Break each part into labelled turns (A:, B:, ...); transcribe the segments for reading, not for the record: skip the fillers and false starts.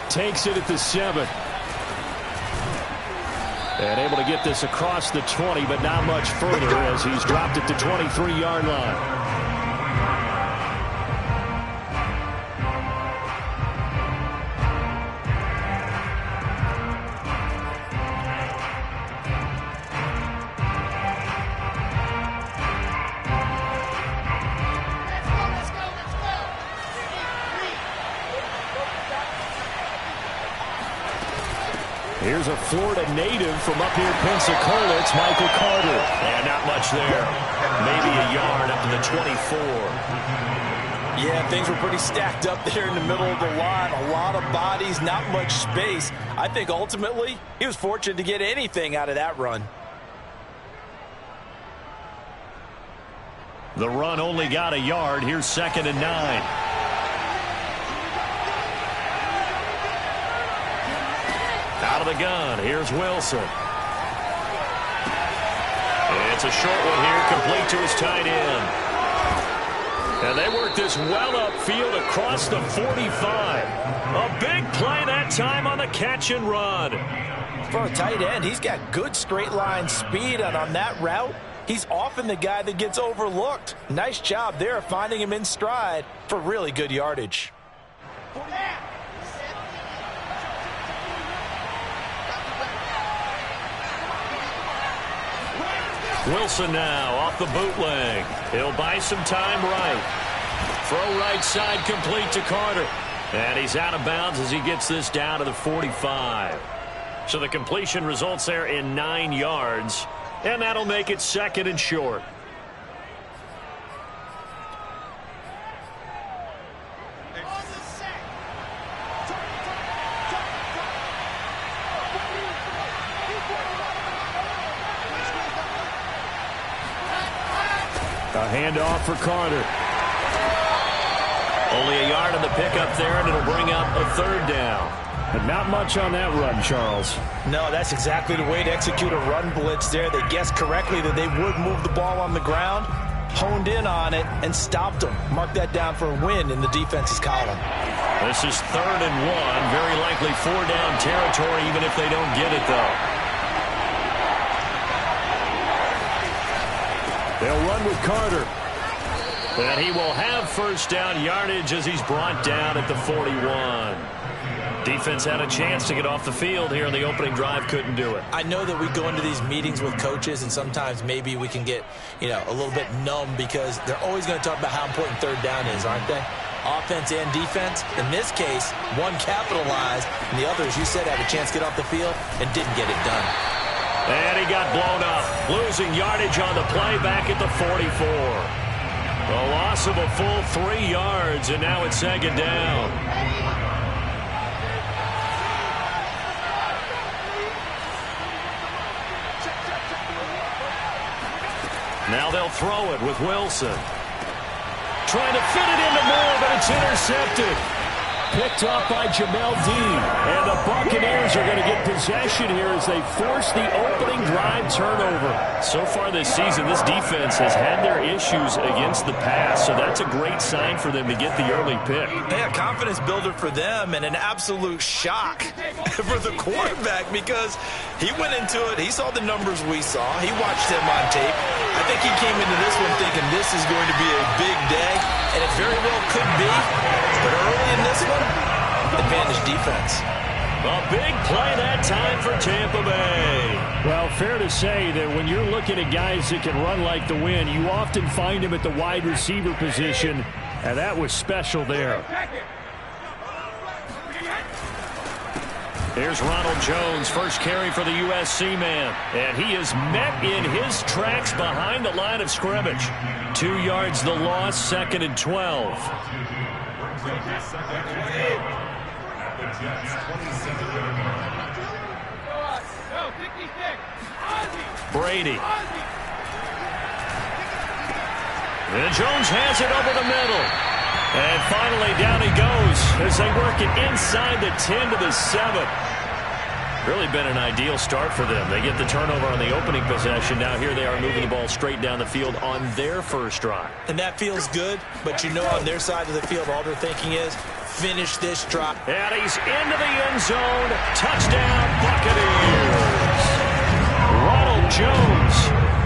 A: Takes it at the 7. And able to get this across the 20, but not much further as he's dropped it to 23-yard line. Here's a Florida native from up here, Pensacola. It's Michael Carter. And not much there. Maybe a yard up to the 24.
B: Yeah, things were pretty stacked up there in the middle of the line. A lot of bodies, not much space. I think ultimately he was fortunate to get anything out of that run.
A: The run only got a yard. Here's 2nd and 9. Out of the gun, here's Wilson. It's a short one here, complete to his tight end. And they work this well upfield across the 45. A big play that time on the catch and run.
B: For a tight end, he's got good straight line speed, and on that route, he's often the guy that gets overlooked. Nice job there finding him in stride for really good yardage.
A: Wilson now off the bootleg. He'll buy some time right. Throw right side complete to Carter. And he's out of bounds as he gets this down to the 45. So the completion results there in 9 yards. And that'll make it 2nd and short. A handoff for Carter. Only a yard on the pickup there, and it'll bring up a 3rd down. But not much on that run, Charles.
B: No, that's exactly the way to execute a run blitz there. They guessed correctly that they would move the ball on the ground, honed in on it, and stopped them. Mark that down for a win in the defense's column.
A: This is 3rd and 1. Very likely 4-down territory, even if they don't get it, though. They'll run with Carter. And he will have 1st down yardage as he's brought down at the 41. Defense had a chance to get off the field here in the opening drive, couldn't do it.
B: I know that we go into these meetings with coaches, and sometimes maybe we can get, a little bit numb because they're always going to talk about how important 3rd down is, aren't they? Offense and defense. In this case, one capitalized, and the other, as you said, had a chance to get off the field and didn't get it done.
A: And he got blown up, losing yardage on the play back at the 44. A loss of a full 3 yards, and now it's 2nd down. Now they'll throw it with Wilson. Trying to fit it into Moore, but it's intercepted. Picked off by Jamel Dean. And the Buccaneers are going to get possession here as they force the opening drive turnover. So far this season, this defense has had their issues against the pass, so that's a great sign for them to get the early pick.
B: Yeah, confidence builder for them and an absolute shock for the quarterback because he went into it. He saw the numbers we saw. He watched him on tape. I think he came into this one thinking this is going to be a big day, and it very well could be. But early in this one, advantage defense.
A: A big play that time for Tampa Bay. Well, fair to say that when you're looking at guys that can run like the wind, you often find them at the wide receiver position, and that was special there. Here's Ronald Jones, first carry for the USC man. And he is met in his tracks behind the line of scrimmage. 2 yards the loss, 2nd and 12. Brady. And Jones has it over the middle. And finally down he goes as they work it inside the 10 to the 7. Really been an ideal start for them. They get the turnover on the opening possession. Now here they are moving the ball straight down the field on their first drive.
B: And that feels good, but you know on their side of the field, all they're thinking is, finish this drive.
A: And he's into the end zone. Touchdown, Buccaneers. Ronald Jones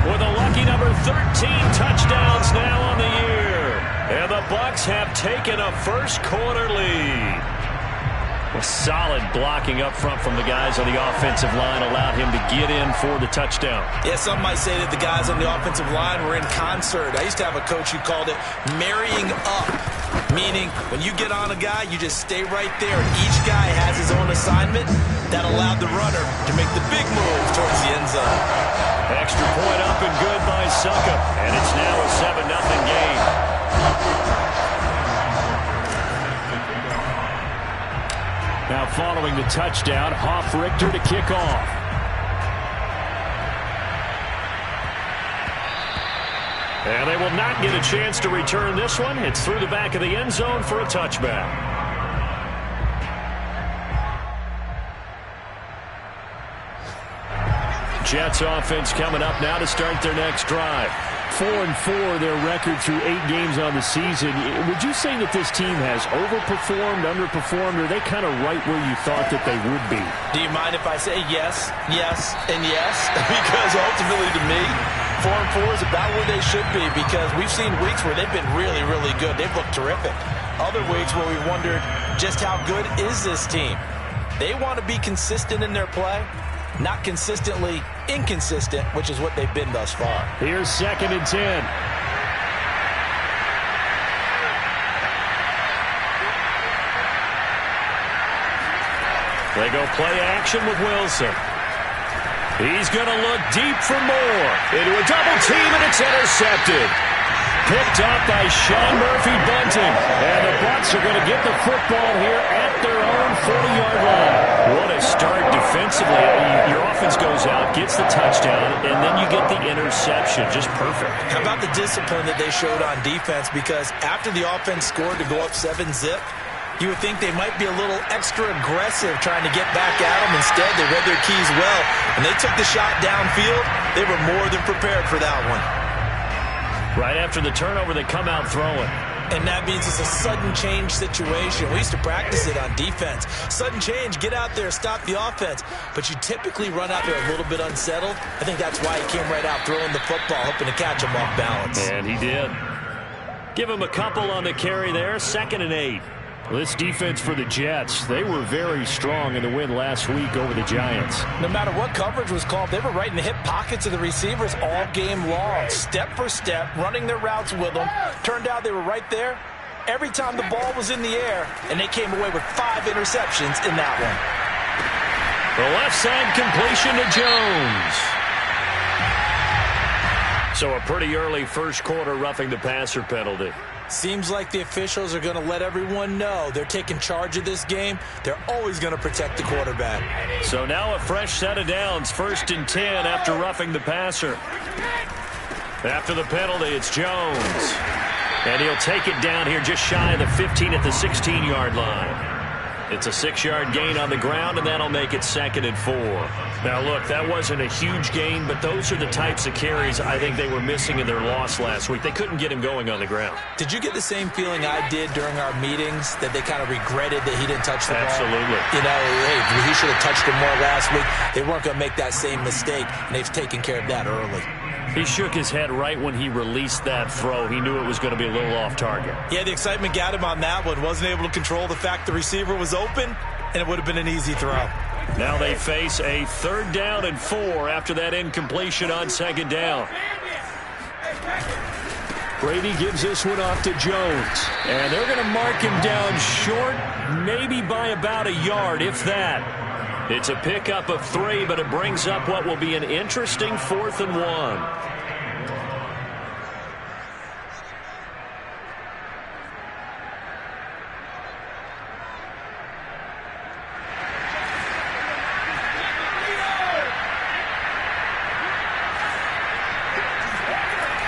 A: with a lucky number 13 touchdowns now on the year. And the Bucs have taken a first quarter lead. A solid blocking up front from the guys on the offensive line allowed him to get in for the touchdown.
B: Yeah, some might say that the guys on the offensive line were in concert. I used to have a coach who called it marrying up, meaning when you get on a guy, you just stay right there, and each guy has his own assignment. That allowed the runner to make the big move towards the end zone.
A: Extra point up and good by Succop, and it's now a 7-0 game. Now following the touchdown, Hoff-Richter to kick off. And they will not get a chance to return this one. It's through the back of the end zone for a touchback. Jets offense coming up now to start their next drive. 4-4 their record through 8 games on the season. Would you say that this team has overperformed, underperformed, or are they kind of right where you thought that they would be?
B: Do you mind if I say yes, yes, and yes? Because ultimately to me, 4-4 is about where they should be, because we've seen weeks where they've been really, really good. They've looked terrific. Other weeks where we wondered just how good is this team. They want to be consistent in their play. Not consistently inconsistent, which is what they've been thus far.
A: Here's 2nd and 10. They go play action with Wilson. He's going to look deep for more. Into a double team, and it's intercepted. Picked up by Sean Murphy-Bunting. And the Bucs are going to get the football here at their own 40-yard line. What a start defensively. Your offense goes out, gets the touchdown, and then you get the interception. Just perfect.
B: How about the discipline that they showed on defense? Because after the offense scored to go up 7-zip, you would think they might be a little extra aggressive trying to get back at them. Instead, they read their keys well, and they took the shot downfield. They were more than prepared for that one.
A: Right after the turnover, they come out throwing.
B: And that means it's a sudden change situation. We used to practice it on defense. Sudden change, get out there, stop the offense. But you typically run out there a little bit unsettled. I think that's why he came right out throwing the football, hoping to catch him off balance.
A: And he did. Give him a couple on the carry there. 2nd and 8. This defense for the Jets, they were very strong in the win last week over the Giants.
B: No matter what coverage was called, they were right in the hip pockets of the receivers all game long, step for step, running their routes with them. Turned out they were right there every time the ball was in the air, and they came away with 5 interceptions in that one.
A: The left side completion to Jones. So a pretty early first quarter roughing the passer penalty.
B: Seems like the officials are going to let everyone know they're taking charge of this game. They're always going to protect the quarterback.
A: So now a fresh set of downs, 1st and 10 after roughing the passer. After the penalty, it's Jones. And he'll take it down here just shy of the 15 at the 16-yard line. It's a 6-yard gain on the ground, and that'll make it 2nd and 4. Now, look, that wasn't a huge gain, but those are the types of carries I think they were missing in their loss last week. They couldn't get him going on the ground.
B: Did you get the same feeling I did during our meetings, that they kind of regretted that he didn't touch the ball?
A: Absolutely.
B: You know, hey, he should have touched him more last week. They weren't going to make that same mistake, and they've taken care of that early.
A: He shook his head right when he released that throw. He knew it was going to be a little off target.
B: Yeah, the excitement got him on that one. Wasn't able to control the fact the receiver was open, and it would have been an easy throw.
A: Now they face a 3rd down and 4 after that incompletion on 2nd down. Brady gives this one off to Jones. And they're going to mark him down short, maybe by about a yard, if that. It's a pickup of 3, but it brings up what will be an interesting 4th and 1.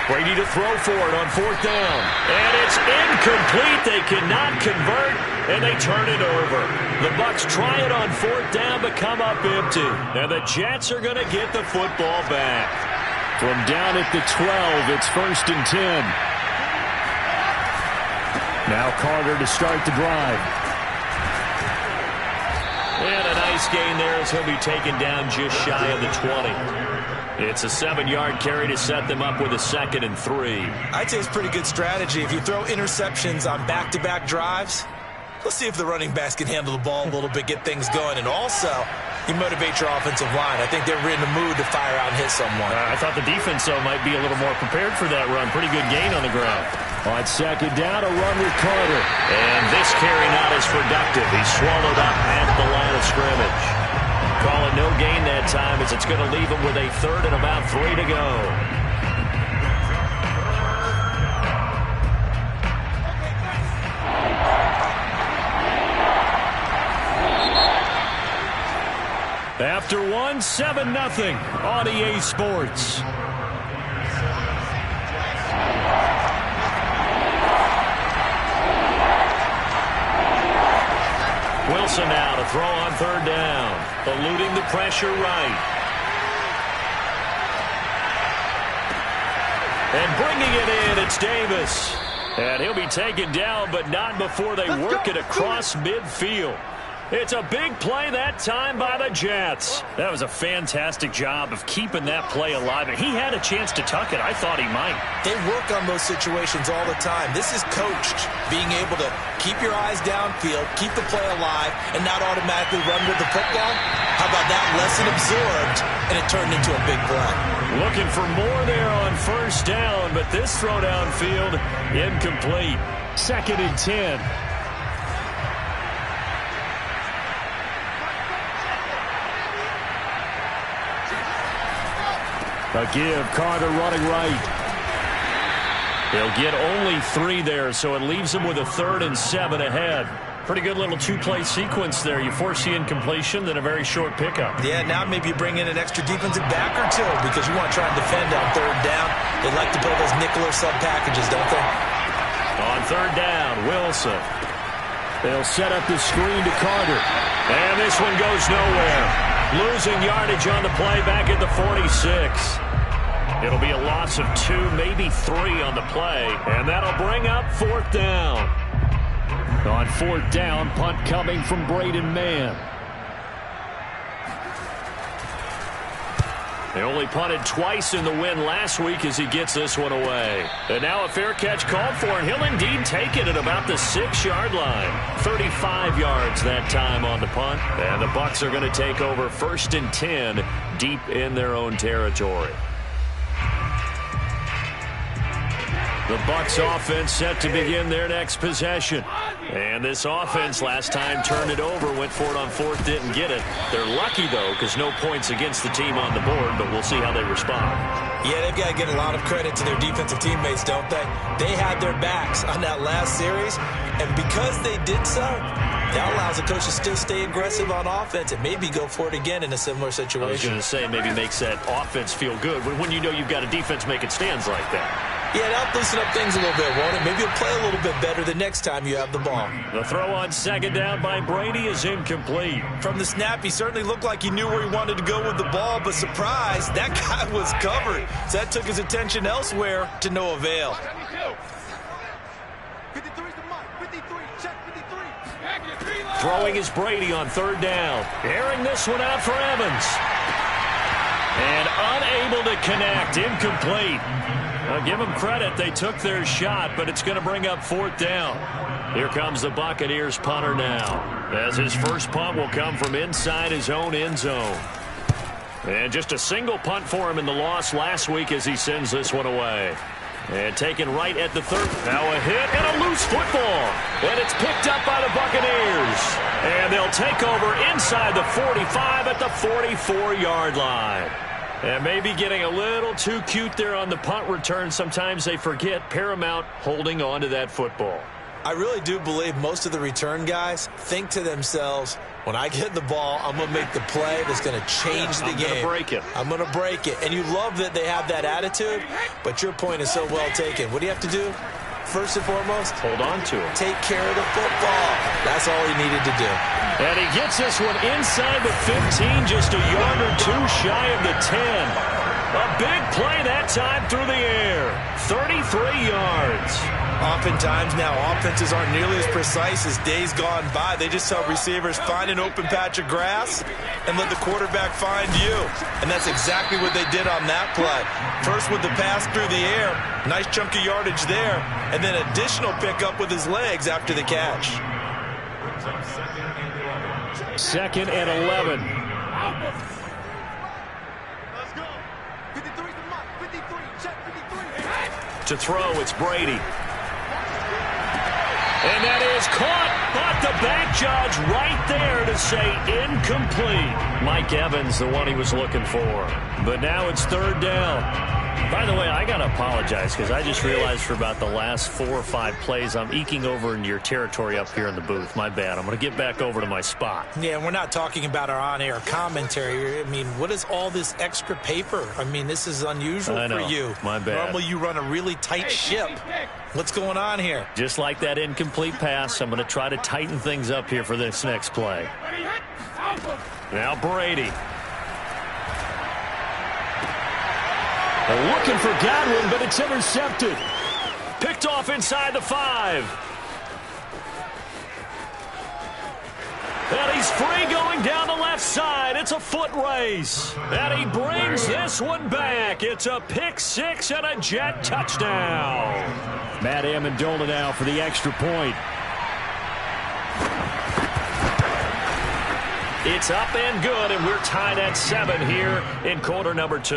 A: Brady to throw for it on 4th down. And it's incomplete. They cannot convert. and they turn it over. The Bucs try it on 4th down, but come up empty. And the Jets are going to get the football back. From down at the 12, it's 1st and 10. Now Carter to start the drive. And a nice gain there as he'll be taken down just shy of the 20. It's a 7-yard carry to set them up with a 2nd and 3.
B: I'd say it's pretty good strategy. If you throw interceptions on back-to-back drives, let's see if the running backs can handle the ball a little bit, get things going, and also you motivate your offensive line. I think they're in the mood to fire out and hit someone.
A: I thought the defense, though, might be a little more prepared for that run. Pretty good gain on the ground. On 2nd down, a run with Carter. And this carry not as productive. He's swallowed up at the line of scrimmage. Call it no gain that time as it's going to leave him with a 3rd and about 3 to go. After 1, 7-0 on EA Sports. Wilson now to throw on 3rd down. Eluding the pressure right. And bringing it in, it's Davis. And he'll be taken down, but not before they work it across midfield. It's a big play that time by the Jets. That was a fantastic job of keeping that play alive. And he had a chance to tuck it. I thought he might.
B: They work on those situations all the time. This is coached, being able to keep your eyes downfield, keep the play alive, and not automatically run with the football. How about that? Lesson absorbed, and it turned into a big play.
A: Looking for more there on 1st down, but this throw downfield incomplete. 2nd and 10. A give, Carter running right. They'll get only 3 there, so it leaves him with a 3rd and 7 ahead. Pretty good little 2-play sequence there. You force the incompletion, then a very short pickup.
B: Yeah, now maybe you bring in an extra defensive back or 2 because you want to try and defend on 3rd down. They like to play those nickel or sub packages, don't they?
A: On 3rd down, Wilson. They'll set up the screen to Carter. And this one goes nowhere. Losing yardage on the play back at the 46. It'll be a loss of 2, maybe 3 on the play. And that'll bring up 4th down. On 4th down, punt coming from Braden Mann. They only punted twice in the win last week as he gets this one away. And now a fair catch called for, and he'll indeed take it at about the 6-yard line. 35 yards that time on the punt. And the Bucs are going to take over 1st and 10 deep in their own territory. The Bucs offense set to begin their next possession. And this offense last time turned it over, went for it on 4th, didn't get it. They're lucky, though, because no points against the team on the board, but we'll see how they respond.
B: Yeah, they've got to give a lot of credit to their defensive teammates, don't they? They had their backs on that last series, and because they did so, that allows the coach to still stay aggressive on offense and maybe go for it again in a similar situation.
A: I was going to say maybe makes that offense feel good when you know you've got a defense making stands like that.
B: Yeah, that'll loosen up things a little bit, won't it? Maybe you'll play a little bit better the next time you have the ball.
A: The throw on 2nd down by Brady is incomplete.
B: From the snap, he certainly looked like he knew where he wanted to go with the ball, but surprise, that guy was covered. So that took his attention elsewhere to no avail.
A: Throwing is Brady on 3rd down. Airing this one out for Evans. And unable to connect. Incomplete. I'll give them credit. They took their shot, but it's going to bring up 4th down. Here comes the Buccaneers punter now, as his first punt will come from inside his own end zone. And just a single punt for him in the loss last week as he sends this one away. And taken right at the 3rd. Now a hit and a loose football. And it's picked up by the Buccaneers. And they'll take over inside the 45 at the 44-yard line. And maybe getting a little too cute there on the punt return. Sometimes they forget paramount holding on to that football.
B: I really do believe most of the return guys think to themselves, when I get the ball, I'm going to make the play that's going to change the game.
A: I'm going to break it.
B: I'm going to break it. And you love that they have that attitude, but your point is so well taken. What do you have to do? first and foremost?
A: Hold on to it.
B: Take care of the football. That's all he needed to do.
A: And he gets this one inside the 15, just a yard or two shy of the 10. A big play that time through the air. 33 yards.
B: Oftentimes now, offenses aren't nearly as precise as days gone by. They just tell receivers, find an open patch of grass and let the quarterback find you. And that's exactly what they did on that play. First with the pass through the air, nice chunk of yardage there, and then additional pickup with his legs after the catch.
A: 2nd and 11. To throw, it's Brady. And that is caught, but the back judge right there to say incomplete. Mike Evans, the one he was looking for. But now it's 3rd down. By the way, I got to apologize because I just realized for about the last 4 or 5 plays, I'm eking over into your territory up here in the booth. My bad. I'm going to get back over to my spot.
B: Yeah, we're not talking about our on-air commentary. I mean, what is all this extra paper? I mean, this is unusual for you.
A: My bad.
B: Normally you run a really tight ship. What's going on here?
A: Just like that incomplete pass, I'm going to try to tighten things up here for this next play. Now Brady. They're looking for Godwin, but it's intercepted. Picked off inside the 5. And he's free going down the left side. It's a foot race. And he brings this one back. It's a pick 6 and a Jet touchdown. Matt Amendola now for the extra point. It's up and good, and we're tied at 7 here in quarter number 2.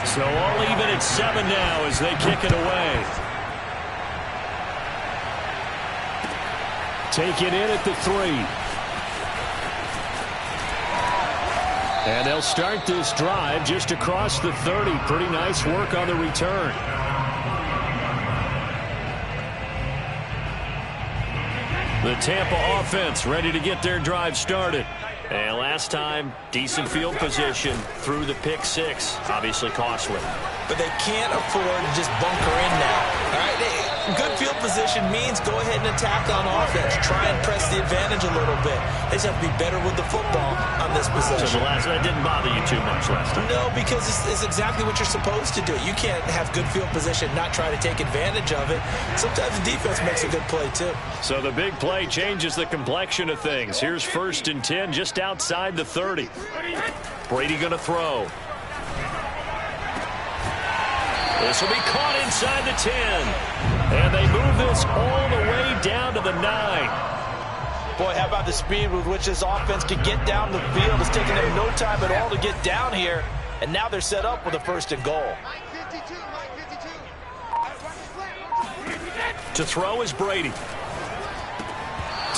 A: So all even at 7 now as they kick it away. Take it in at the 3. And they'll start this drive just across the 30. Pretty nice work on the return. The Tampa offense ready to get their drive started. And last time, decent field position through the pick 6. Obviously costly.
B: But they can't afford to just bunker in now. All right, good field position means go ahead and attack on offense. Try and press the advantage a little bit. They just have to be better with the football on this possession.
A: So that didn't bother you too much last time?
B: No, because it's exactly what you're supposed to do. You can't have good field position, not try to take advantage of it. Sometimes the defense makes a good play, too. So
A: the big play changes the complexion of things. Here's 1st and 10 just outside the 30. Brady going to throw. This will be caught inside the 10. And they move this all the way down to the 9.
B: Boy, how about the speed with which this offense could get down the field? It's taking them no time at all to get down here. And now they're set up with a 1st and goal.
A: To throw is Brady.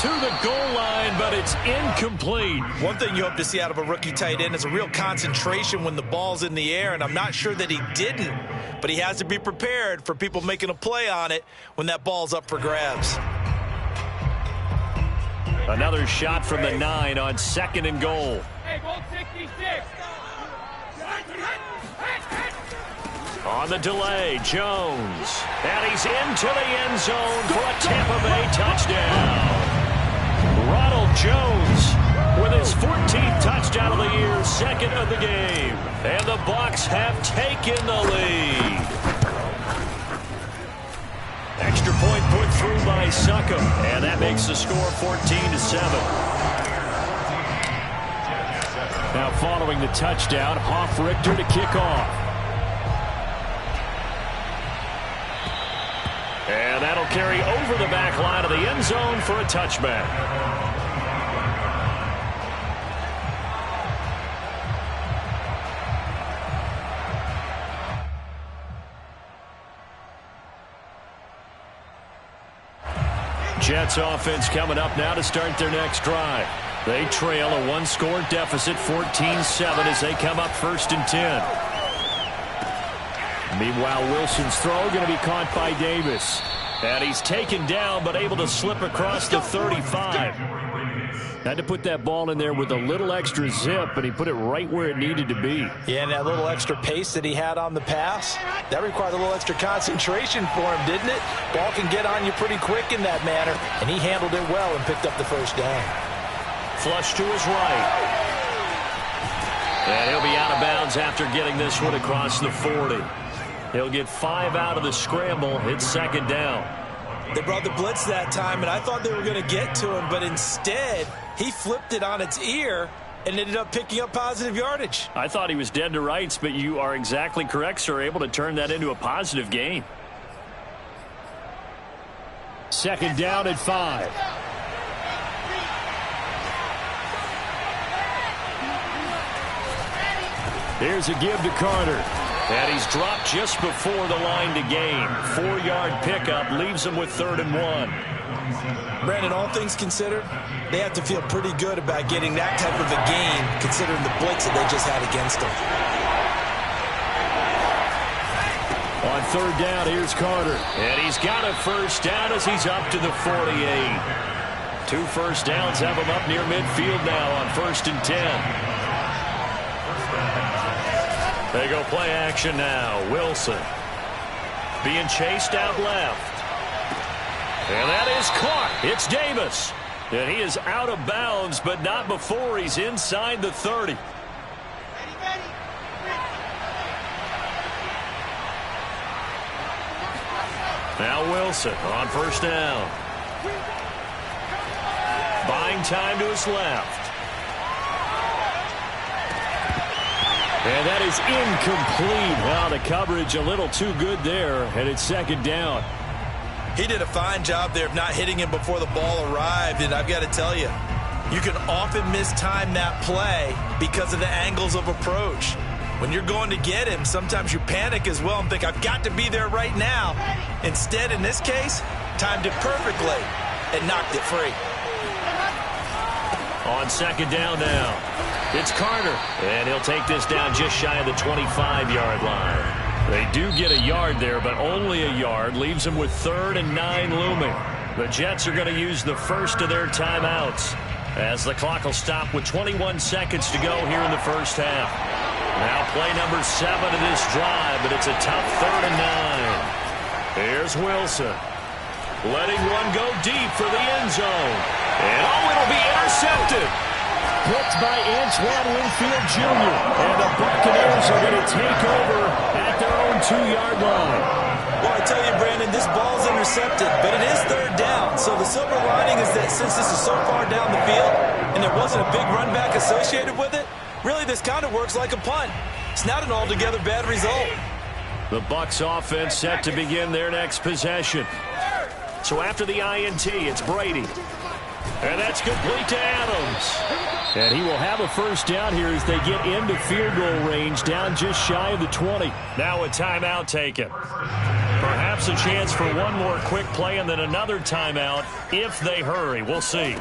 A: To the goal line, but it's incomplete.
B: One thing you hope to see out of a rookie tight end is a real concentration when the ball's in the air, and I'm not sure that he didn't, but he has to be prepared for people making a play on it when that ball's up for grabs.
A: Another shot from the 9 on 2nd and goal. On the delay, Jones. And he's into the end zone for a Tampa Bay touchdown. Ronald Jones with his 14th touchdown of the year, 2nd of the game. And the Bucs have taken the lead. Extra point put through by Succop. And that makes the score 14-7. Now following the touchdown, Hoff-Richter to kick off. And that'll carry over the back line of the end zone for a touchback. Jets offense coming up now to start their next drive. They trail a 1-score deficit, 14-7, as they come up 1st and 10. Meanwhile, Wilson's throw going to be caught by Davis. And he's taken down, but able to slip across the 35. Had to put that ball in there with a little extra zip, but he put it right where it needed to be.
B: Yeah, and that little extra pace that he had on the pass, that required a little extra concentration for him, didn't it? Ball can get on you pretty quick in that manner, and he handled it well and picked up the first down.
A: Flush to his right. And he'll be out of bounds after getting this one across the 40. He'll get 5 out of the scramble. It's second down.
B: They brought the blitz that time, and I thought they were going to get to him, but instead he flipped it on its ear and ended up picking up positive yardage.
A: I thought he was dead to rights, but you are exactly correct, sir. Able to turn that into a positive gain. Second down at 5. Here's a give to Carter. And he's dropped just before the line to gain. 4-yard pickup leaves him with 3rd and 1.
B: Brandon, all things considered, they have to feel pretty good about getting that type of a gain, considering the blitz that they just had against them.
A: On 3rd down, here's Carter. And he's got a first down as he's up to the 48. 2 first downs have him up near midfield now on 1st and 10. They go play action now. Wilson being chased out left. And that is caught. It's Davis. And he is out of bounds, but not before he's inside the 30. Now Wilson on 1st down. Buying time to his left. And that is incomplete. Now the coverage a little too good there, and it's second down.
B: He did a fine job there of not hitting him before the ball arrived, and I've got to tell you, you can often mistime that play because of the angles of approach. When you're going to get him, sometimes you panic as well and think, I've got to be there right now. Instead, in this case, timed it perfectly and knocked it free.
A: On second down now, it's Carter, and he'll take this down just shy of the 25-yard line. They do get a yard there, but only a yard. Leaves them with 3rd and 9 looming. The Jets are going to use the first of their timeouts as the clock will stop with 21 seconds to go here in the first half. Now play number 7 of this drive, but it's a tough 3rd and 9. Here's Wilson. Letting one go deep for the end zone. And it'll be intercepted. Picked by Antoine Winfield Jr. And the Buccaneers are going to take over at their own 2-yard line.
B: Well, I tell you, Brandon, this ball's intercepted, but it is 3rd down. So the silver lining is that since this is so far down the field and there wasn't a big run back associated with it, really this kind of works like a punt. It's not an altogether bad result.
A: The Bucs offense set to begin their next possession. So after the INT, it's Brady. And that's complete to Adams. And he will have a first down here as they get into field goal range, down just shy of the 20. Now a timeout taken. Perhaps a chance for one more quick play and then another timeout if they hurry. We'll see.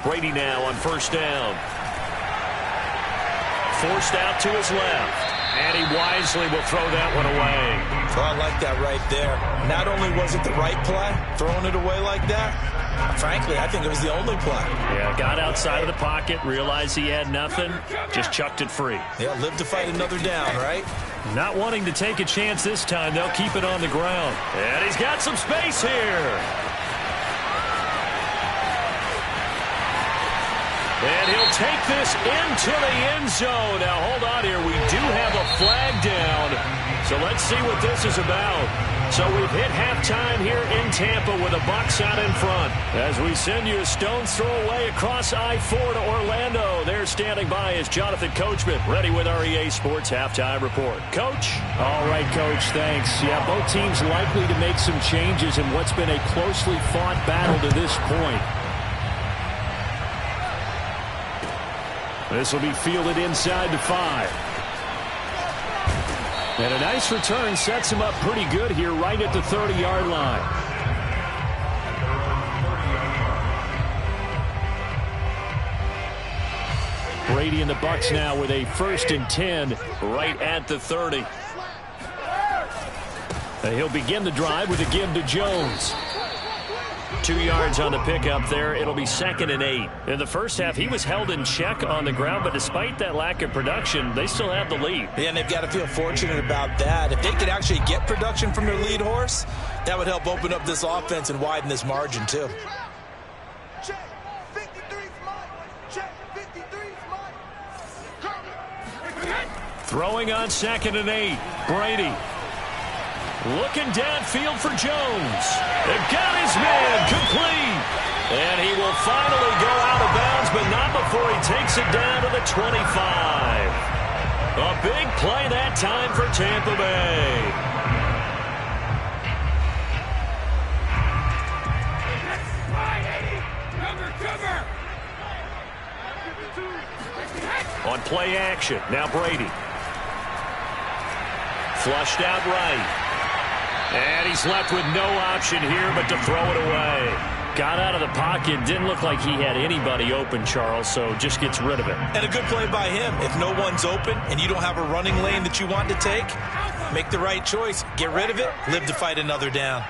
A: Brady now on 1st down. Forced out to his left. And he wisely will throw that one away.
B: Oh, I like that right there. Not only was it the right play, throwing it away like that, frankly, I think it was the only play.
A: Yeah, got outside of the pocket, realized he had nothing, just chucked it free.
B: Yeah, live to fight another down, right?
A: Not wanting to take a chance this time, they'll keep it on the ground. And he's got some space here. And he'll take this into the end zone. Now, hold on here. We do have a flag down. So let's see what this is about. So we've hit halftime here in Tampa with the Bucs out in front. As we send you a stone's throw away across I-4 to Orlando. There standing by is Jonathan Coachman, ready with our EA Sports Halftime Report. Coach? All right, Coach, thanks. Yeah, both teams likely to make some changes in what's been a closely fought battle to this point. This will be fielded inside the 5. And a nice return sets him up pretty good here right at the 30-yard line. Brady and the Bucs now with a 1st and 10 right at the 30. And he'll begin the drive with a give to Jones. 2 yards on the pickup there. It'll be 2nd and 8. In the first half, he was held in check on the ground, but despite that lack of production, they still have the lead.
B: Yeah, and they've got to feel fortunate about that. If they could actually get production from their lead horse, that would help open up this offense and widen this margin too.
A: Throwing on 2nd and 8. Brady. Looking downfield for Jones. They've got his man complete. And he will finally go out of bounds, but not before he takes it down to the 25. A big play that time for Tampa Bay. On play action, now Brady. Flushed out right. And he's left with no option here but to throw it away. Got out of the pocket. Didn't look like he had anybody open, Charles, so just gets rid of it.
B: And a good play by him. If no one's open and you don't have a running lane that you want to take, make the right choice. Get rid of it. Live to fight another down.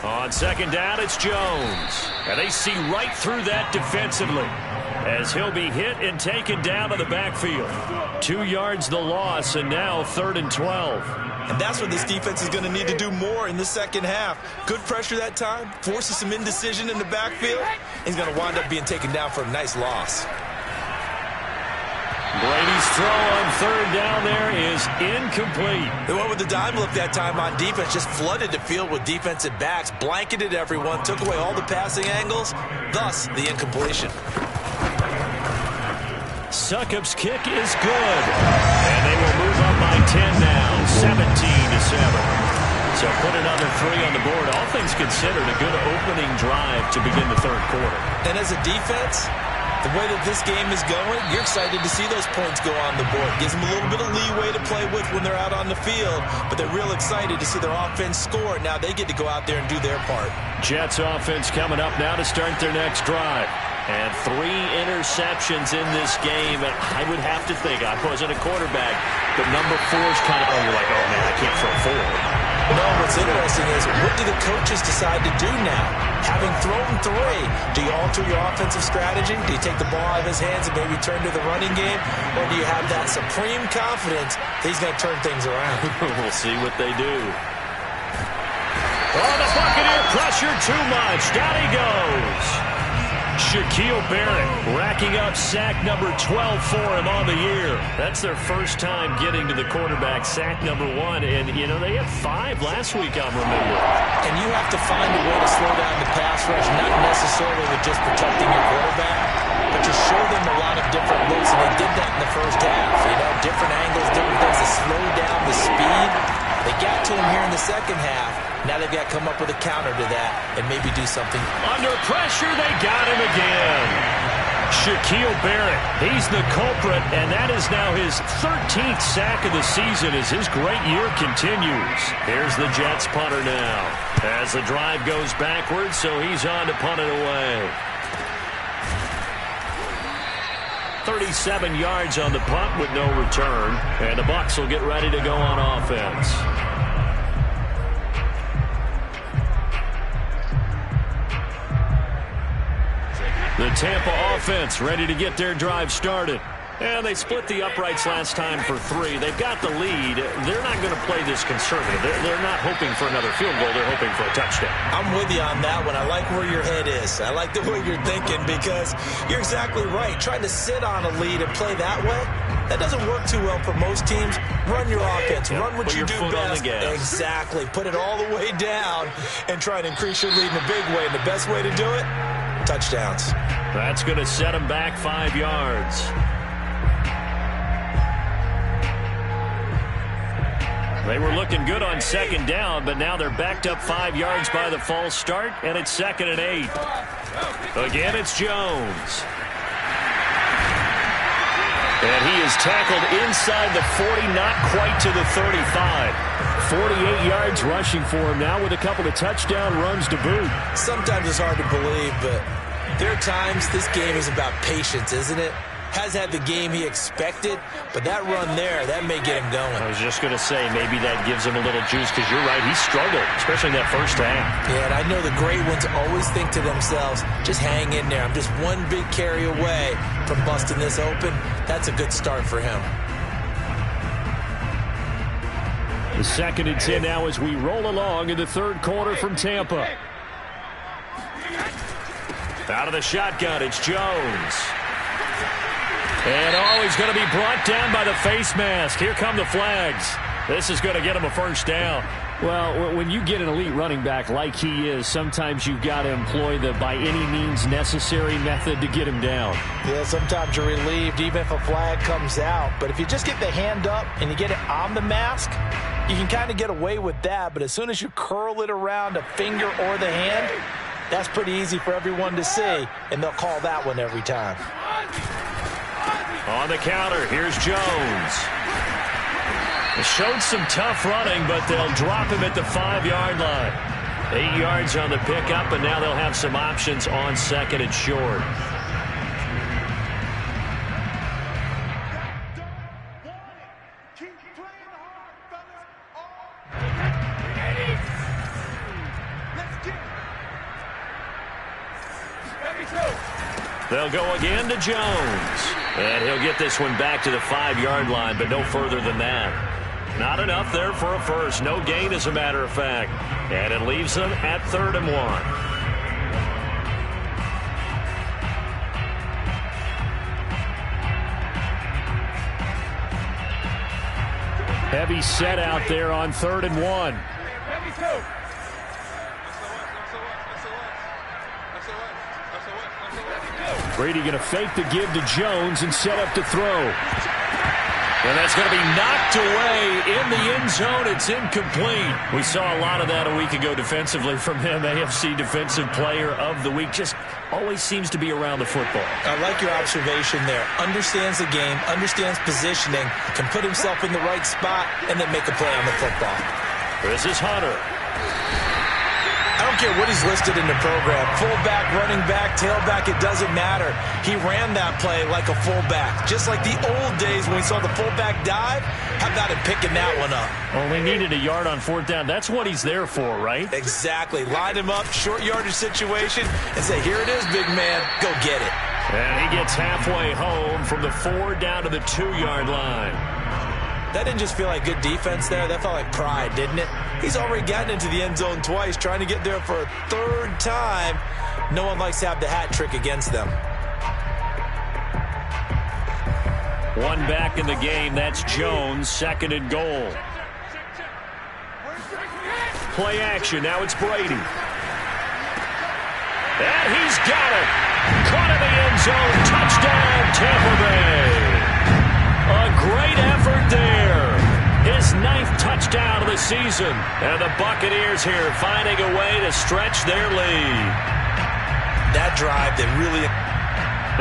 A: On 2nd down, it's Jones. And they see right through that defensively as he'll be hit and taken down to the backfield. 2 yards the loss, and now 3rd and 12.
B: And that's what this defense is going to need to do more in the second half. Good pressure that time, forces some indecision in the backfield. He's going to wind up being taken down for a nice loss.
A: Brady's throw on 3rd down there is incomplete.
B: They went with the dime look that time on defense, just flooded the field with defensive backs, blanketed everyone, took away all the passing angles, thus the incompletion.
A: Succop's kick is good. And they will move up by 10 now, 17-7. So put another 3 on the board. All things considered, a good opening drive to begin the 3rd quarter.
B: And as a defense, the way that this game is going, you're excited to see those points go on the board. Gives them a little bit of leeway to play with when they're out on the field, but they're real excited to see their offense score. Now they get to go out there and do their part.
A: Jets offense coming up now to start their next drive. And 3 interceptions in this game. And I would have to think, I wasn't a quarterback, but number 4 is kind of, you're like, oh man, I can't throw 4.
B: No, what's interesting is, what do the coaches decide to do now? Having thrown 3, do you alter your offensive strategy? Do you take the ball out of his hands and maybe turn to the running game? Or do you have that supreme confidence that he's going to turn things around?
A: We'll see what they do. Oh, the Buccaneer pressure too much. Down he goes. Shaquille Barrett racking up sack number 12 for him on the year. That's their first time getting to the quarterback, sack number 1. And, you know, they had 5 last week, I remember.
B: And you have to find a way to slow down the pass rush, not necessarily with just protecting your quarterback, but to show them a lot of different looks. And they did that in the first half. You know, different angles, different things to slow down the speed. They got to him here in the second half. Now they've got to come up with a counter to that and maybe do something.
A: Under pressure, they got him again. Shaquille Barrett, he's the culprit, and that is now his 13th sack of the season as his great year continues. Here's the Jets punter now as the drive goes backwards, so he's on to punt it away. 37 yards on the punt with no return, and the Bucs will get ready to go on offense. The Tampa offense ready to get their drive started. And they split the uprights last time for 3. They've got the lead. They're not going to play this conservative. They're not hoping for another field goal. They're hoping for a touchdown.
B: I'm with you on that one. I like where your head is. I like the way you're thinking because you're exactly right. Trying to sit on a lead and play that way, that doesn't work too well for most teams. Run your offense. Run what you do best. Exactly. Put it all the way down and try to increase your lead in a big way. And the best way to do it, touchdowns.
A: That's going to set them back 5 yards. They were looking good on 2nd down, but now they're backed up 5 yards by the false start, and it's 2nd and 8. Again, it's Jones. And he is tackled inside the 40, not quite to the 35. 48 yards rushing for him now with a couple of touchdown runs to boot.
B: Sometimes it's hard to believe, but there are times this game is about patience, isn't it? has had the game he expected, but that run there, that may get him going.
A: I was just going to say, maybe that gives him a little juice, because you're right, he struggled, especially in that first half.
B: Yeah, and I know the great ones always think to themselves, just hang in there. I'm just one big carry away from busting this open. That's a good start for him.
A: The 2nd and 10 now as we roll along in the third quarter from Tampa. Out of the shotgun, it's Jones. And, he's going to be brought down by the face mask. Here come the flags. This is going to get him a first down. Well, when you get an elite running back like he is, sometimes you've got to employ the by any means necessary method to get him down.
B: Yeah, sometimes you're relieved even if a flag comes out. But if you just get the hand up and you get it on the mask, you can kind of get away with that. But as soon as you curl it around a finger or the hand, that's pretty easy for everyone to see, and they'll call that one every time.
A: On the counter, here's Jones. It showed some tough running, but they'll drop him at the 5-yard line. 8 yards on the pickup, and now they'll have some options on 2nd and short. They'll go again to Jones. And he'll get this one back to the 5-yard line, but no further than that. Not enough there for a first. No gain, as a matter of fact. And it leaves them at 3rd and 1. Heavy set out there on 3rd and 1. Brady going to fake the give to Jones and set up to throw. And that's going to be knocked away in the end zone. It's incomplete. We saw a lot of that a week ago defensively from him. AFC Defensive Player of the Week. Just always seems to be around the football.
B: I like your observation there. Understands the game, understands positioning, can put himself in the right spot, and then make a play on the football.
A: This is Hunter.
B: I don't care what he's listed in the program. Fullback, running back, tailback, it doesn't matter. He ran that play like a fullback. Just like the old days when we saw the fullback dive. How about him picking that one up?
A: Only needed a yard on 4th down. That's what he's there for, right?
B: Exactly. Line him up, short yardage situation, and say, here it is, big man. Go get it.
A: And he gets halfway home from the 4 down to the 2-yard line.
B: That didn't just feel like good defense there. That felt like pride, didn't it? He's already gotten into the end zone twice, trying to get there for a 3rd time. No one likes to have the hat trick against them.
A: One back in the game. That's Jones, 2nd and goal. Play action. Now it's Brady. And he's got it. Caught in the end zone. Touchdown, Tampa Bay. A great effort there. His 9th touchdown of the season. And the Buccaneers here finding a way to stretch their lead.
B: That drive that really...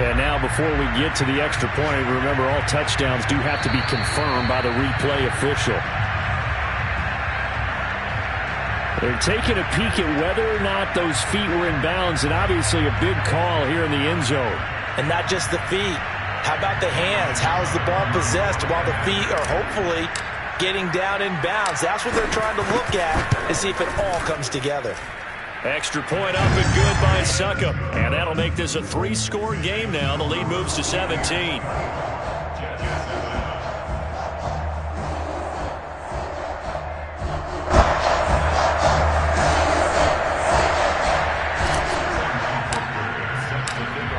A: And now before we get to the extra point, remember all touchdowns do have to be confirmed by the replay official. They're taking a peek at whether or not those feet were in bounds, and obviously a big call here in the end zone.
B: And not just the feet. How about the hands? How is the ball possessed while the feet are hopefully getting down in bounds? That's what they're trying to look at to see if it all comes together.
A: Extra point up and good by Succop. And that'll make this a 3-score game now. The lead moves to 17.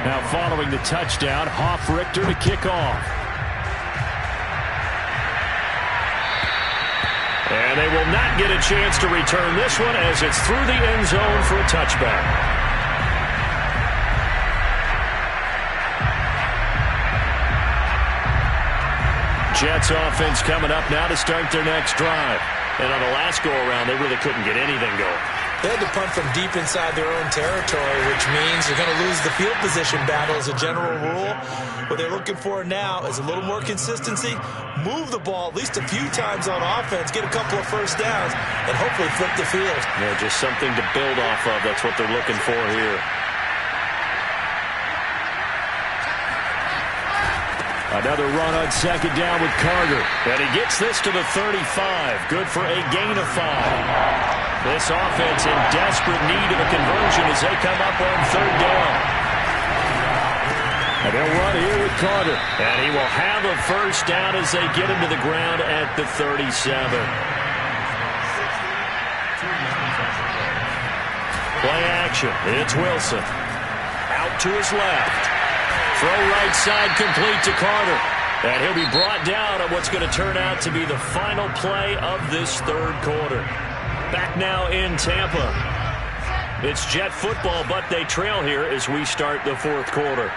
A: Now following the touchdown, Richter to kick off. And they will not get a chance to return this one as it's through the end zone for a touchback. Jets offense coming up now to start their next drive. And on the last go-around, they really couldn't get anything going.
B: They had to punt from deep inside their own territory, which means they're going to lose the field position battle as a general rule. What they're looking for now is a little more consistency, move the ball at least a few times on offense, get a couple of first downs, and hopefully flip the field.
A: Yeah, just something to build off of. That's what they're looking for here. Another run on second down with Carter. And he gets this to the 35. Good for a gain of 5. This offense in desperate need of a conversion as they come up on third down. And they'll run here with Carter. And he will have a first down as they get him to the ground at the 37. Play action. It's Wilson. Out to his left. Throw right side complete to Carter. And he'll be brought down on what's going to turn out to be the final play of this third quarter. Back now in Tampa. It's Jet football, but they trail here as we start the fourth quarter.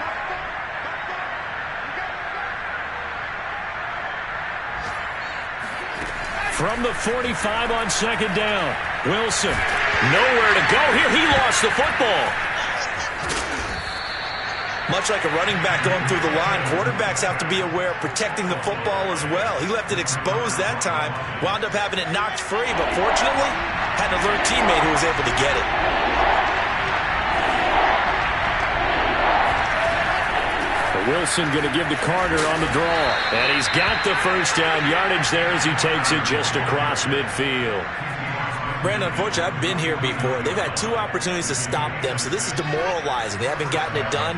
A: From the 45 on second down. Wilson, nowhere to go here. He lost the football.
B: Much like a running back going through the line, quarterbacks have to be aware of protecting the football as well. He left it exposed that time, wound up having it knocked free, but fortunately, had an alert teammate who was able to get it.
A: Wilson going to give to Carter on the draw. And he's got the first down yardage there as he takes it just across midfield.
B: Brandon, unfortunately, I've been here before. They've had 2 opportunities to stop them, so this is demoralizing. They haven't gotten it done.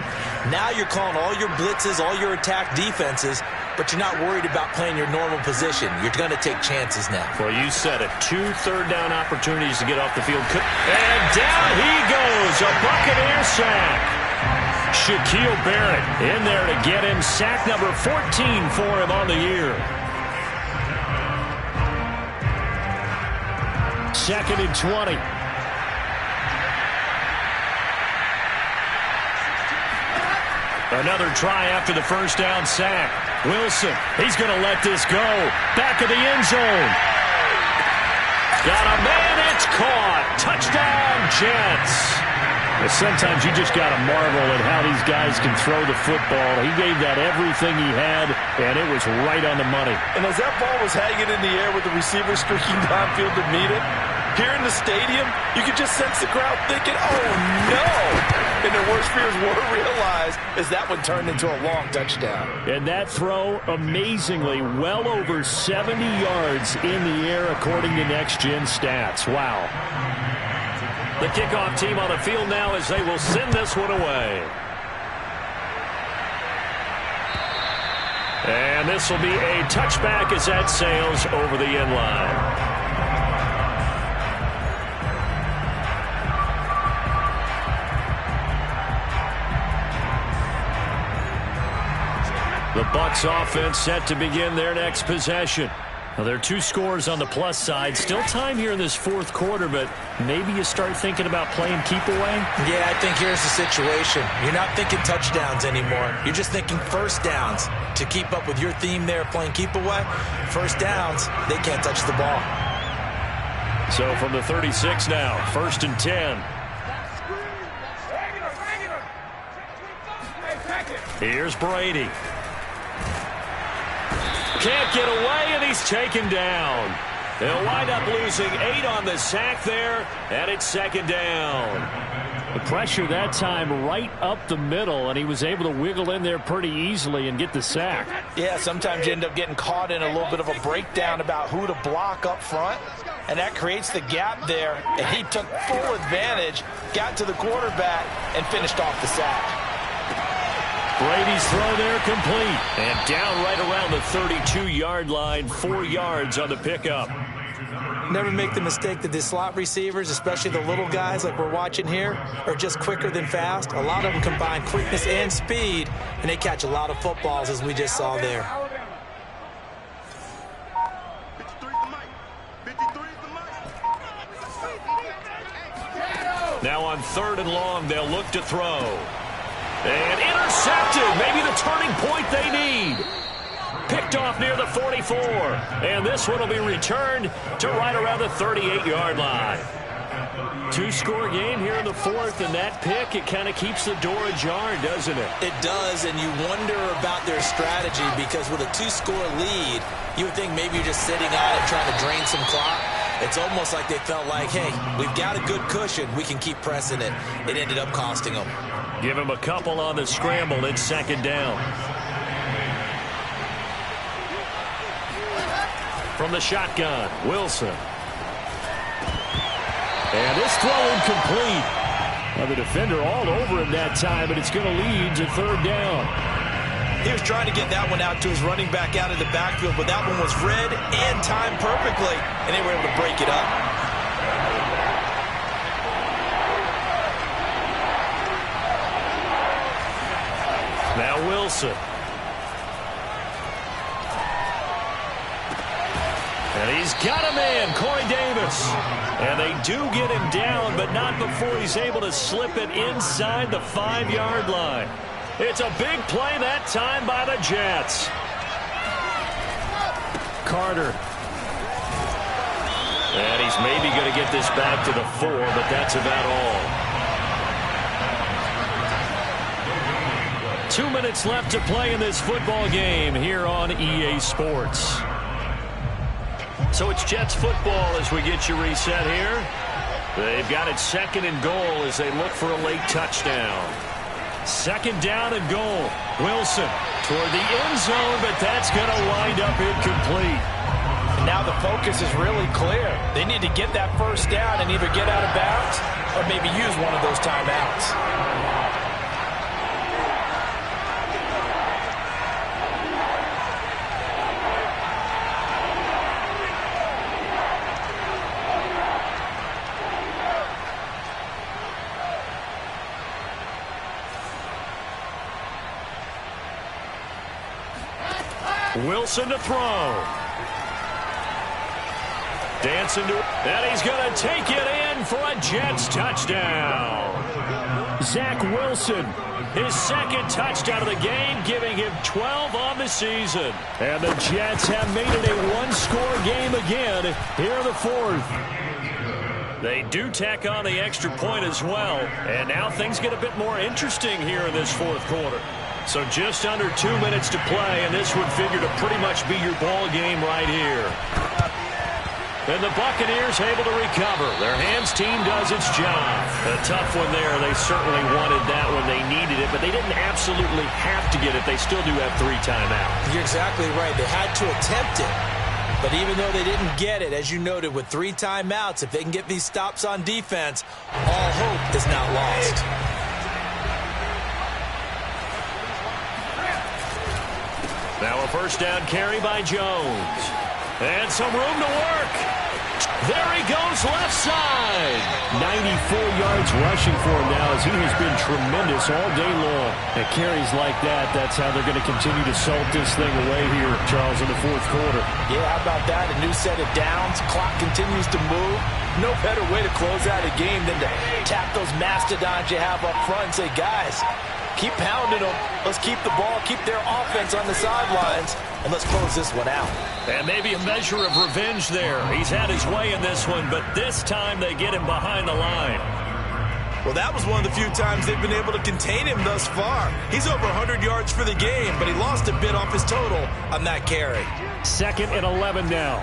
B: Now you're calling all your blitzes, all your attack defenses, but you're not worried about playing your normal position. You're going to take chances now.
A: Well, you said it. 2 third-down opportunities to get off the field. And down he goes. A Buccaneer sack. Shaquille Barrett in there to get him. Sack number 14 for him on the year. Second and 20. Another try after the first down sack. Wilson, he's going to let this go. Back of the end zone. Got a man, it's caught. Touchdown, Jets. Sometimes you just got to marvel at how these guys can throw the football. He gave that everything he had, and it was right on the money.
B: And as that ball was hanging in the air with the receiver streaking downfield to meet it, here in the stadium, you could just sense the crowd thinking, oh, no! And their worst fears were realized as that one turned into a long touchdown.
A: And that throw, amazingly, well over 70 yards in the air according to Next Gen Stats. Wow. The kickoff team on the field now as they will send this one away. And this will be a touchback as that sails over the end line. The Bucs offense set to begin their next possession. Now, there are 2 scores on the plus side. Still time here in this fourth quarter, but maybe you start thinking about playing keep away?
B: Yeah, I think here's the situation. You're not thinking touchdowns anymore. You're just thinking first downs. To keep up with your theme there, playing keep away, first downs, they can't touch the ball.
A: So from the 36 now, 1st and 10. Here's Brady. Can't get away, and he's taken down. They'll wind up losing 8 on the sack there, and it's second down. The pressure that time right up the middle, and he was able to wiggle in there pretty easily and get the sack.
B: Yeah, sometimes you end up getting caught in a little bit of a breakdown about who to block up front, and that creates the gap there, and he took full advantage, got to the quarterback, and finished off the sack.
A: Brady's throw there complete. And down right around the 32-yard line, 4 yards on the pickup.
B: Never make the mistake that the slot receivers, especially the little guys like we're watching here, are just quicker than fast. A lot of them combine quickness and speed, and they catch a lot of footballs, as we just saw there.
A: Now on 3rd and long, they'll look to throw. And intercepted. Maybe the turning point they need. Picked off near the 44. And this one will be returned to right around the 38-yard line. 2-score game here in the 4th, and that pick, it kind of keeps the door ajar, doesn't it?
B: It does, and you wonder about their strategy because with a 2-score lead, you would think maybe you're just sitting on it trying to drain some clock. It's almost like they felt like, hey, we've got a good cushion. We can keep pressing it. It ended up costing them.
A: Give him a couple on the scramble. It's second down. from the shotgun. Wilson. And this throw incomplete. Well, the defender all over him that time, but it's going to lead to third down.
B: He was trying to get that one out to his running back out of the backfield, but that one was read and timed perfectly, and they were able to break it up.
A: Now Wilson. And he's got a man, Corey Davis. And they do get him down, but not before he's able to slip it inside the 5-yard line. It's a big play that time by the Jets. Carter. And he's maybe going to get this back to the 4, but that's about all. 2 minutes left to play in this football game here on EA Sports. So it's Jets football as we get you reset here. They've got it 2nd and goal as they look for a late touchdown. 2nd down and goal. Wilson toward the end zone, but that's going to wind up incomplete.
B: Now the focus is really clear. They need to get that first down and either get out of bounds or maybe use one of those timeouts.
A: Wilson to throw. Dancing to it. And he's going to take it in for a Jets touchdown. Zach Wilson, his 2nd touchdown of the game, giving him 12 on the season. And the Jets have made it a one-score game again here in the 4th. They do tack on the extra point as well. And now things get a bit more interesting here in this 4th quarter. So just under 2 minutes to play, and this would figure to pretty much be your ball game right here. And the Buccaneers able to recover. Their hands team does its job. A tough one there. They certainly wanted that when they needed it, but they didn't absolutely have to get it. They still do have 3 timeouts.
B: You're exactly right. They had to attempt it. But even though they didn't get it, as you noted, with 3 timeouts, if they can get these stops on defense, all hope is not lost.
A: Now a first down carry by Jones. And some room to work. There he goes left side. 94 yards rushing for him now as he has been tremendous all day long. At carries like that, that's how they're going to continue to salt this thing away here, Charles, in the 4th quarter.
B: Yeah, how about that? A new set of downs. Clock continues to move. No better way to close out a game than to tap those mastodons you have up front and say, guys, keep pounding them. Let's keep the ball, keep their offense on the sidelines, and let's close this one out.
A: And maybe a measure of revenge there. He's had his way in this one, but this time they get him behind the line.
B: Well, that was one of the few times they've been able to contain him thus far. He's over 100 yards for the game, but he lost a bit off his total on that carry.
A: 2nd and 11 now.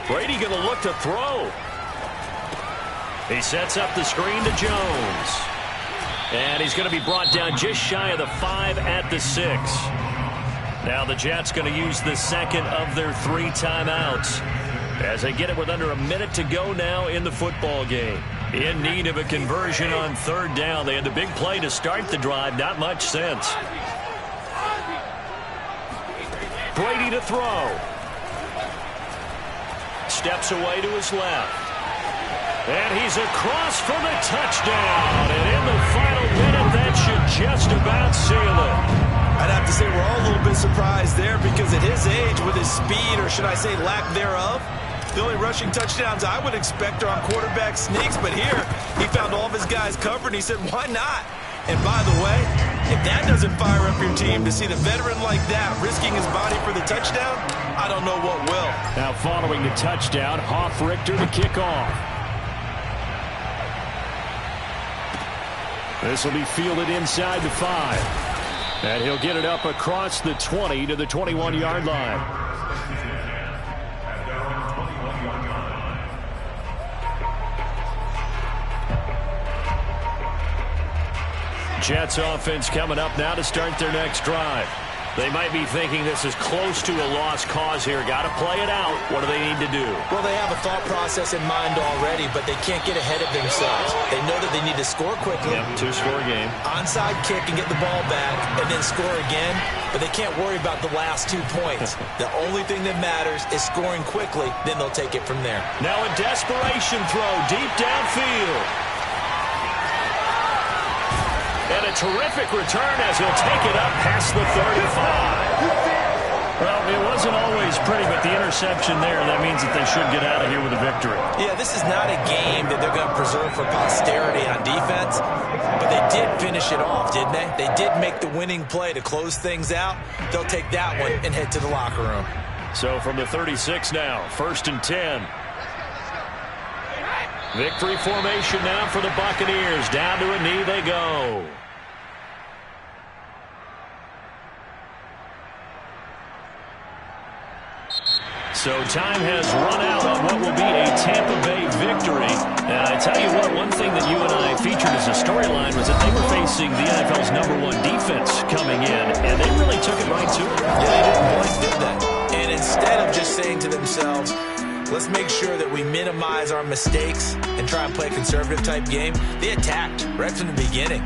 A: Brady going to look to throw. He sets up the screen to Jones. And he's going to be brought down just shy of the 5 at the 6. Now the Jets going to use the 2nd of their 3 timeouts as they get it with under a minute to go now in the football game. In need of a conversion on 3rd down. They had the big play to start the drive. Not much sense. Brady to throw. Steps away to his left. And he's across for the touchdown. And in the final minute, that should just about seal it.
B: I'd have to say we're all a little bit surprised there because at his age, with his speed, or should I say lack thereof, the only rushing touchdowns I would expect are on quarterback sneaks. But here, he found all of his guys covered, and he said, why not? And by the way, if that doesn't fire up your team to see the veteran like that risking his body for the touchdown, I don't know what will.
A: Now following the touchdown, Hoff-Richter to kick off. This will be fielded inside the 5. And he'll get it up across the 20 to the 21-yard line. Jets offense coming up now to start their next drive. They might be thinking this is close to a lost cause here. Got to play it out. What do they need to do?
B: Well, they have a thought process in mind already, but they can't get ahead of themselves. They know that they need to score quickly.
A: Yep, two-score game.
B: Onside kick and get the ball back and then score again, but they can't worry about the last 2 points. The only thing that matters is scoring quickly, then they'll take it from there.
A: Now a desperation throw deep downfield. And a terrific return as he'll take it up past the 35. Well, it wasn't always pretty, but the interception there, that means that they should get out of here with a victory.
B: Yeah, this is not a game that they're going to preserve for posterity on defense, but they did finish it off, didn't they? They did make the winning play to close things out. They'll take that one and head to the locker room.
A: So from the 36 now, 1st and 10. Victory formation now for the Buccaneers. Down to a knee they go. So time has run out on what will be a Tampa Bay victory. And I tell you what, one thing that you and I featured as a storyline was that they were facing the NFL's #1 defense coming in, and they really took it right to it.
B: Yeah, they didn't blink, did they? And instead of just saying to themselves, let's make sure that we minimize our mistakes and try and play a conservative type game, they attacked right from the beginning.